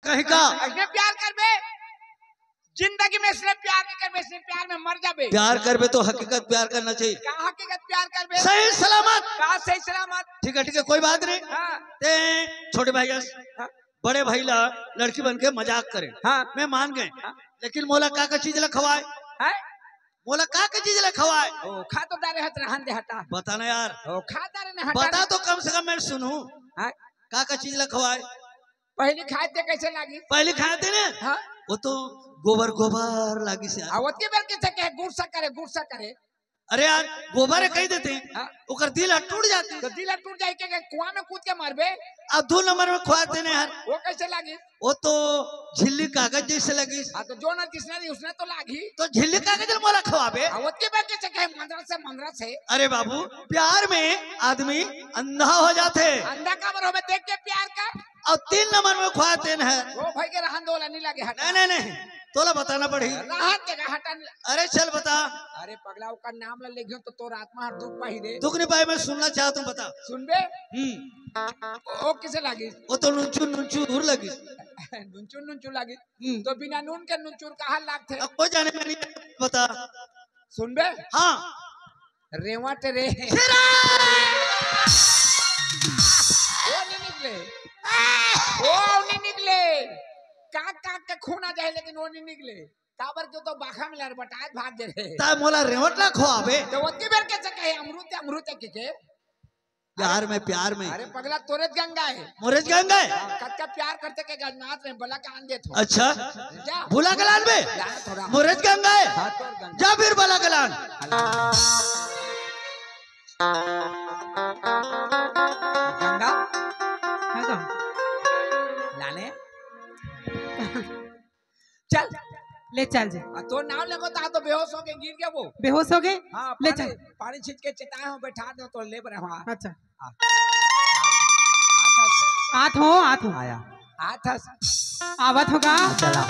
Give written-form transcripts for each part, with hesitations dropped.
कहीं का ऐसे प्यार करबे जिंदगी में इसलिए प्यार नहीं करबे इसलिए प्यार में मर जाबे। प्यार करबे तो हकीकत प्यार करना चाहिए। का हकीकत प्यार करबे सही सलामत का सही सलामत। ठीक है कोई बात नहीं। हाँ ते छोटे भाई हाँ बड़े भाई ला लड़की बन के मजाक करे हाँ मैं मान गए लेकिन मोला का चीज ला खवाए है मोला का चीज ला खवाए ओ खा तो दारे हत रहन दे हटा बताना यार ओ खा दारे ने हटा बता तो कम से कम मैं सुनूं हाँ का चीज ला खवाए। पहली खाए थे कैसे लागी पहले खाए थे ना हाँ वो तो गोबर गोबर लागी से आवत के बेर के के गुस्सा करे अरे यार गोबर है कही देते हाँ? ओकर दिल टूट जाती तो दिल टूट जाए के कुआं में कूद के मारबे अब 2 नंबर में खुआते नहीं यार वो कैसे लागी वो तो झिल्ली कागज जैसे लगी। हाँ तो जो ना जिसने दी उसने तो लागी तो झिल्ली कागज मोला खवाबे आवत के बेर के के मंदरा से अरे बाबू प्यार में आदमी अंधा हो जाते अंधा का बर होबे देख के प्यार का और 3 नंबर में खुआते हैं। वो भाई के रहन दोला नहीं लागे हटा नहीं तोला बताना पड़ी राहत के हटा। अरे चल बता अरे पगला का नाम ला लेगियो तो तोर आत्मा हर दुख पाही दे दुख नहीं पाए मैं सुनना चाहता हूँ बता। सुनबे ओ किसे लागी वो तो नुनचूर लगी नुनचूर लागी तो बिना नून के नुनचूर कहाँ लागथे अब कोई जाने में नहीं बता। सुनबे हाँ रेवट रे वो नहीं निकले काक के खून आ जाए लेकिन वो नहीं निकले काबर के तो बाखा में लड़बटाए भाग दे रहे ता मोला रेवट ना खोआबे तो ओती बेर के कहे अमृत के प्यार में अरे पगला तोरे गंगा है मोरेज गंगा है कच्चा प्यार करते के गजनाथ में बला का आन देत हो अच्छा जा भूला गलान में थोड़ा मोरेज गंगा है हां तोर गंगा जा फिर बला गलान गंगा हाँ लाने चल ले चल जे तो नाव लेको तो बेहोश हो के गिर गया वो बेहोश हो गए हाँ ले चल पानी छींच के चिताए हो बैठा दो तो ले रहे हो अच्छा हाथ आत हो आया हाथ आवत होगा चला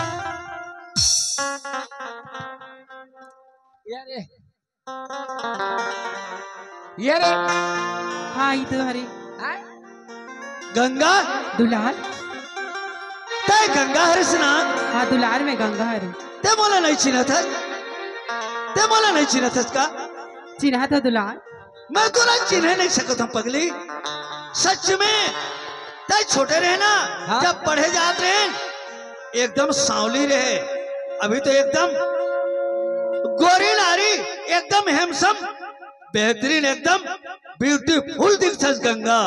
ये रे हाँ ई तो हरे हाँ? गंगा दुलार ते गंगा हर स्नान हाँ दुलार में गंगा हरे ते मोला नहीं चिन्ह का चिन्हा तो दुलार मैं तो ना चिन्ह नहीं सकता हूँ पगली सच में ते छोटे रहे ना हाँ? जब पढ़े जाते रहे एकदम सांवली रहे अभी तो एकदम गोरी नारी एकदम हैंडसम बेहतरीन एकदम ब्यूटीफुल दिखत गंगा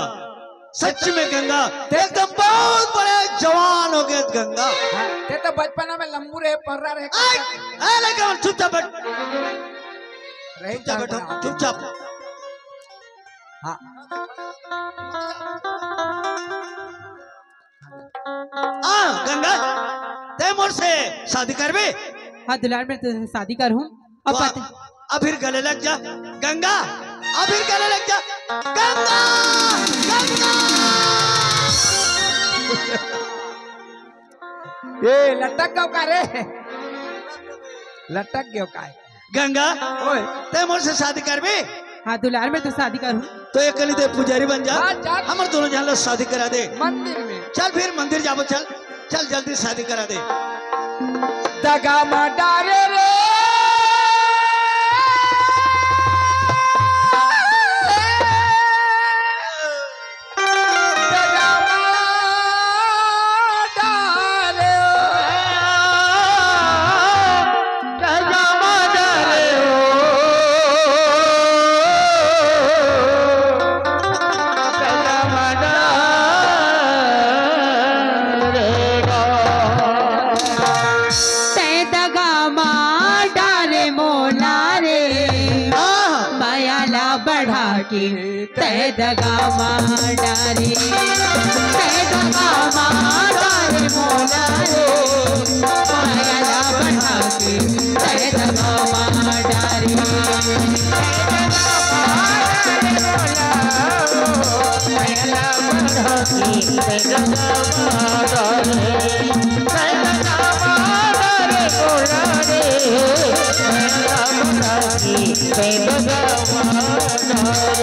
सच में गंगा एकदम बहुत बड़े जवान हो गए गंगा। ते तो बचपन में लंबू रहे पर्रा रहे चुपचाप रहे बैठो चुपचाप। हाँ गंगा ते मोर से शादी करबे हाँ दुलार में तो शादी करूँ अब पता अब फिर गले लग जा गंगा अब फिर गले लग जा गंगा गंगा ये लटक गयो का रे लटक गयो का गंगा ओए ते मोर से शादी करबे हाँ दुलार में तो शादी करूँ तो एक कली दे पुजारी बन जा हाँ, चल। हमर दोनों जान लो शादी करा दे मंदिर में चल फिर मंदिर जाबो चल चल जल्दी शादी करा दे। दगा डारे रे तै दगा डारे तै दगा डारे मोला रे मायाला बढ़ा के तै दगा डारे मायाला बढ़ा के तै दगा डारे तै दगा डारे मोला रे मायाला बढ़ा के तै दगा डारे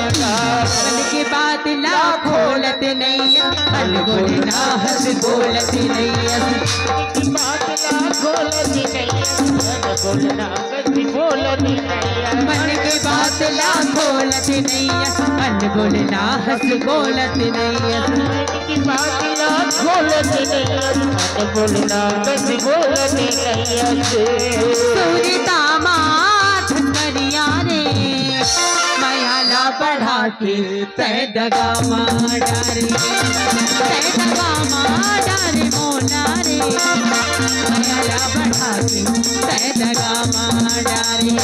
मन की बात ला खोलत नहीं अनगुल ना हंस बोलत नहीं बात ला खोलत नहीं अनगुल ना हंस बोलत नहीं मन की बात ला खोलत नहीं अनगुल ना हंस बोलत नहीं की बात ला खोलत नहीं अनगुल ना हंस बोलत नहीं सूरी दामाद करिया रे मायाला बढ़ा के तय दगा माडारे मोना रे मायाला बढ़ा के तय दगा माडारे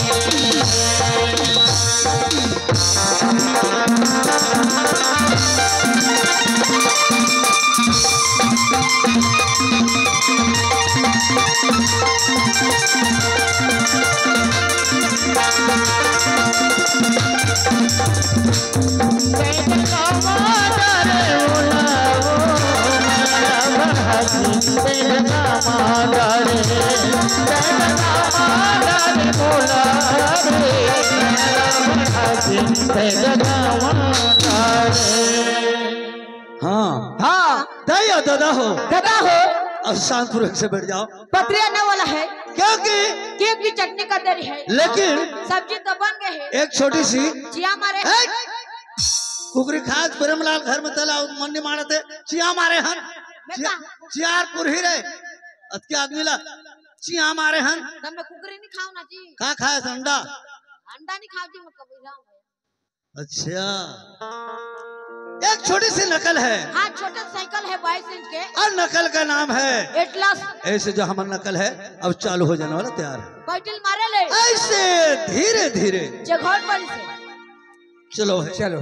हाँ हाँ दया दादा हो और शांतपूर्वक से बैठ जाओ। पत्रिया न वाला है क्योंकि केक की चटनी का देरी है लेकिन सब्जी तो बन गई है एक छोटी सी चिया मारे कुकरी खाद प्रेमलाल घर में तला मंडी मारते चिया मारे हन चियार पुरही रे अतके आदमी ला चिया मारे हन तब मैं कुकरी नहीं खाऊं ना जी का खाए अंडा नहीं खाऊं जी मैं कभी जाऊं अच्छा एक छोटी सी नकल है हाँ छोटा साइकिल है 22 इंच के और नकल का नाम है एटलस ऐसे जो हमारा नकल है अब चालू हो जाने वाला तैयार है बैटल मारे ले ऐसे धीरे धीरे जगह पर से चलो है चलो